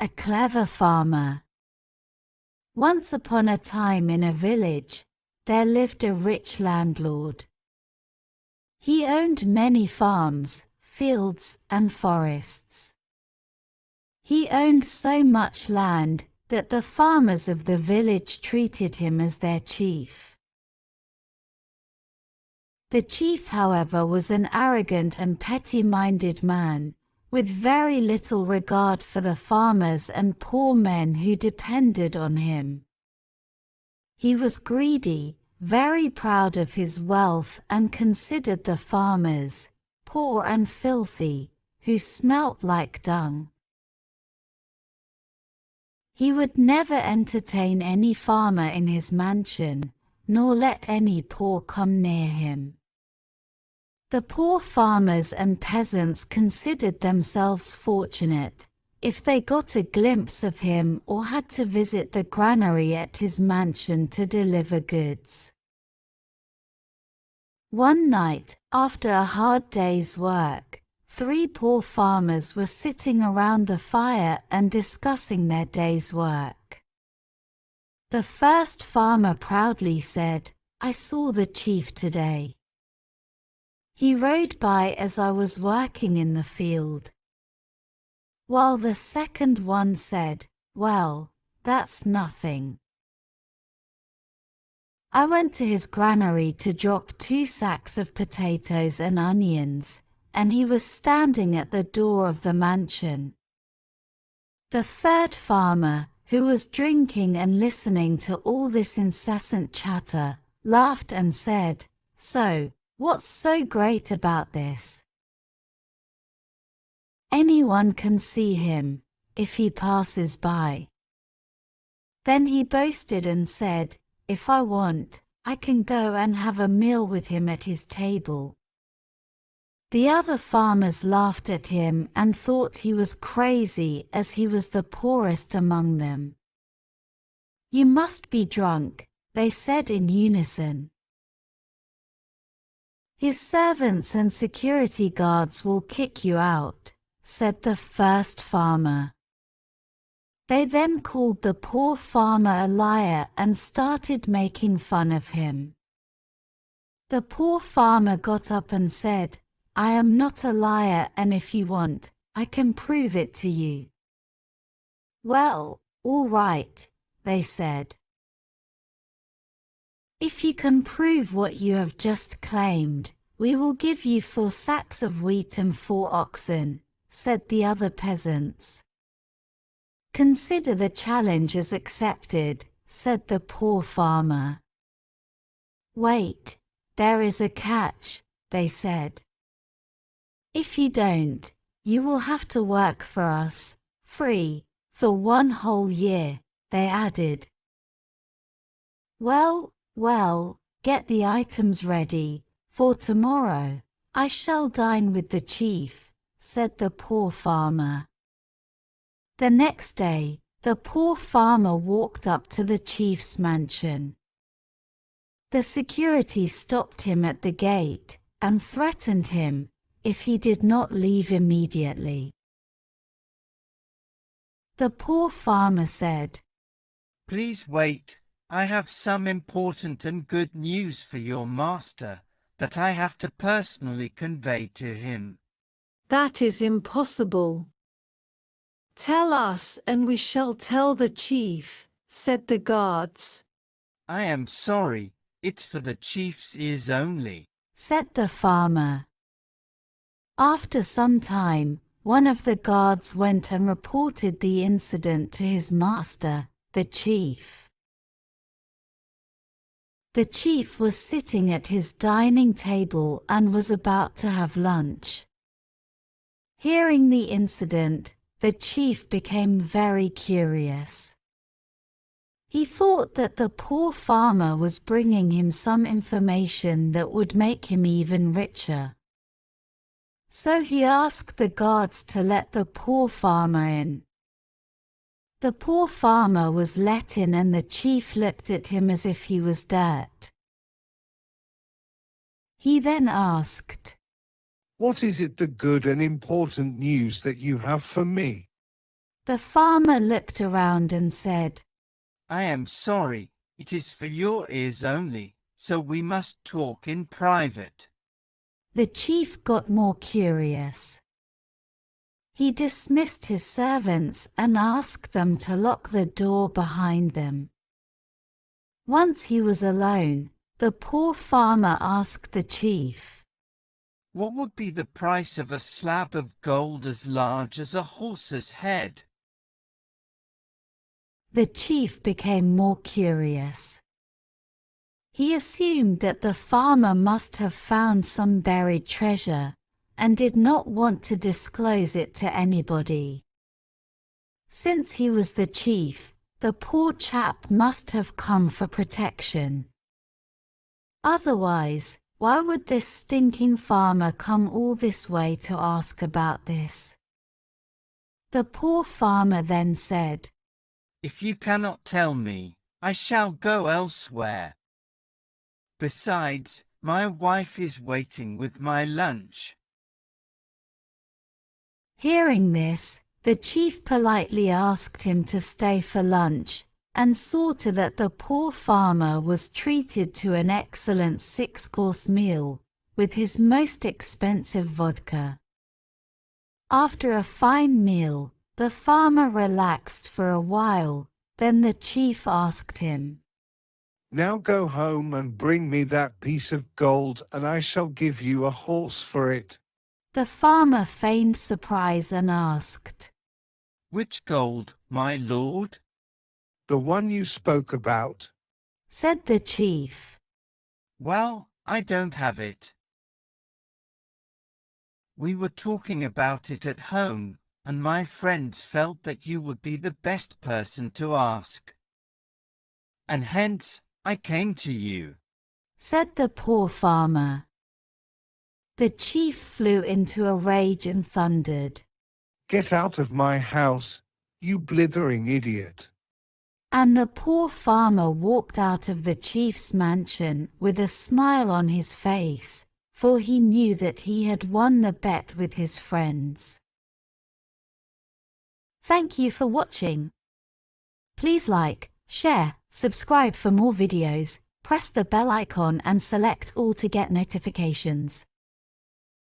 a clever farmer. Once upon a time in a village, there lived a rich landlord. He owned many farms, fields, and forests. He owned so much land that the farmers of the village treated him as their chief. The chief, however, was an arrogant and petty-minded man, with very little regard for the farmers and poor men who depended on him. He was greedy, very proud of his wealth, and considered the farmers poor and filthy, who smelt like dung. He would never entertain any farmer in his mansion, nor let any poor come near him. The poor farmers and peasants considered themselves fortunate if they got a glimpse of him or had to visit the granary at his mansion to deliver goods. One night, after a hard day's work, 3 poor farmers were sitting around the fire and discussing their day's work. The first farmer proudly said, "I saw the chief today. He rode by as I was working in the field." While the second one said, "Well, that's nothing. I went to his granary to drop 2 sacks of potatoes and onions, and he was standing at the door of the mansion." The third farmer, who was drinking and listening to all this incessant chatter, laughed and said, "So, what's so great about this? Anyone can see him, if he passes by." Then he boasted and said, "If I want, I can go and have a meal with him at his table." The other farmers laughed at him and thought he was crazy, as he was the poorest among them. "You must be drunk," they said in unison. "His servants and security guards will kick you out," said the first farmer. They then called the poor farmer a liar and started making fun of him. The poor farmer got up and said, "I am not a liar, and if you want, I can prove it to you." "Well, all right," they said. "If you can prove what you have just claimed, we will give you 4 sacks of wheat and 4 oxen," said the other peasants. "Consider the challenge as accepted," said the poor farmer. "Wait, there is a catch," they said. "If you don't, you will have to work for us, free, for 1 whole year," they added. "Well, well, get the items ready, for tomorrow I shall dine with the chief," said the poor farmer. The next day, the poor farmer walked up to the chief's mansion. The security stopped him at the gate and threatened him if he did not leave immediately. The poor farmer said, "Please wait. I have some important and good news for your master that I have to personally convey to him." "That is impossible. Tell us and we shall tell the chief," said the guards. "I am sorry, it's for the chief's ears only," said the farmer. After some time, one of the guards went and reported the incident to his master, the chief. The chief was sitting at his dining table and was about to have lunch. Hearing the incident, the chief became very curious. He thought that the poor farmer was bringing him some information that would make him even richer. So he asked the guards to let the poor farmer in. The poor farmer was let in, and the chief looked at him as if he was dirt. He then asked, "What is it, the good and important news that you have for me?" The farmer looked around and said, I am sorry, it is for your ears only, so we must talk in private. The chief got more curious. He dismissed his servants and asked them to lock the door behind them. Once he was alone, the poor farmer asked the chief, What would be the price of a slab of gold as large as a horse's head? The chief became more curious. He assumed that the farmer must have found some buried treasure and did not want to disclose it to anybody. Since he was the chief, the poor chap must have come for protection. Otherwise, why would this stinking farmer come all this way to ask about this? The poor farmer then said, If you cannot tell me, I shall go elsewhere. Besides, my wife is waiting with my lunch. Hearing this, the chief politely asked him to stay for lunch and saw to that the poor farmer was treated to an excellent 6-course meal with his most expensive vodka. After a fine meal, the farmer relaxed for a while, then the chief asked him, Now go home and bring me that piece of gold, and I shall give you a horse for it. The farmer feigned surprise and asked, Which gold, my lord? The one you spoke about. Said the chief. Well, I don't have it. We were talking about it at home, and my friends felt that you would be the best person to ask. And hence, I came to you. Said the poor farmer. The chief flew into a rage and thundered, Get out of my house, you blithering idiot. and the poor farmer walked out of the chief's mansion with a smile on his face, for he knew that he had won the bet with his friends. Thank you for watching. Please like, share, subscribe for more videos, press the bell icon and select all to get notifications.